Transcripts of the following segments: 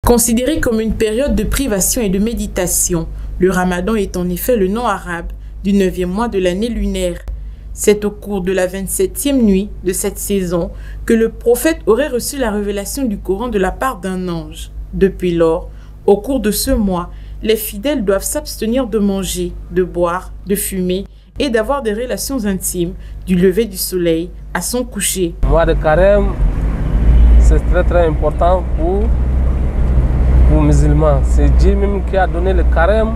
Considéré comme une période de privation et de méditation, le Ramadan est en effet le nom arabe du 9e mois de l'année lunaire. C'est au cours de la 27e nuit de cette saison que le prophète aurait reçu la révélation du Coran de la part d'un ange. Depuis lors, au cours de ce mois, les fidèles doivent s'abstenir de manger, de boire, de fumer et d'avoir des relations intimes du lever du soleil à son coucher. Le mois de carême, c'est très important pour les musulmans. C'est Dieu même qui a donné le carême.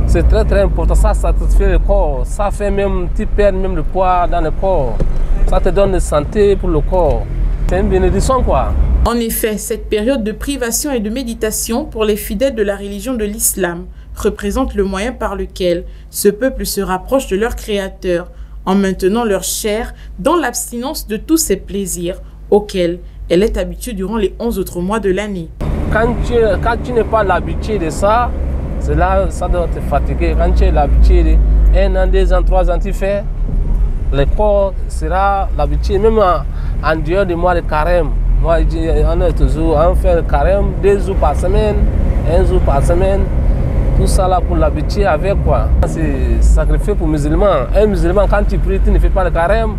C'est très important, ça satisfait le corps, ça fait même, tu perds même le poids dans le corps, ça te donne de santé pour le corps. C'est une bénédiction quoi. En effet, cette période de privation et de méditation pour les fidèles de la religion de l'islam représente le moyen par lequel ce peuple se rapproche de leur Créateur en maintenant leur chair dans l'abstinence de tous ces plaisirs auxquels elle est habituée durant les 11 autres mois de l'année. Quand tu n'es pas l'habitué de ça, c'est là ça doit te fatiguer. Quand tu es l'habitué de 1 an, 2 ans, 3 ans, tu fais, le corps sera l'habitué, même en dehors du mois de carême. Moi, on est toujours, on fait le carême 2 jours par semaine, 1 jour par semaine. Tout ça là pour l'habituer avec quoi. C'est sacrifié pour les musulmans. Un musulman, quand tu pries, tu ne fais pas le carême.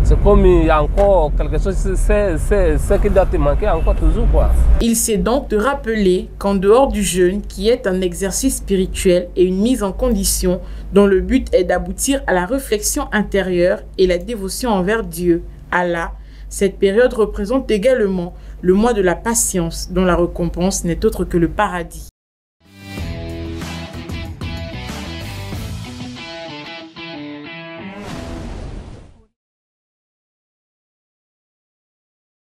C'est comme il y a encore quelque chose, c'est ce qui doit te manquer encore toujours quoi. Il s'est donc de rappeler qu'en dehors du jeûne, qui est un exercice spirituel et une mise en condition dont le but est d'aboutir à la réflexion intérieure et la dévotion envers Dieu, Allah, cette période représente également le mois de la patience dont la récompense n'est autre que le paradis.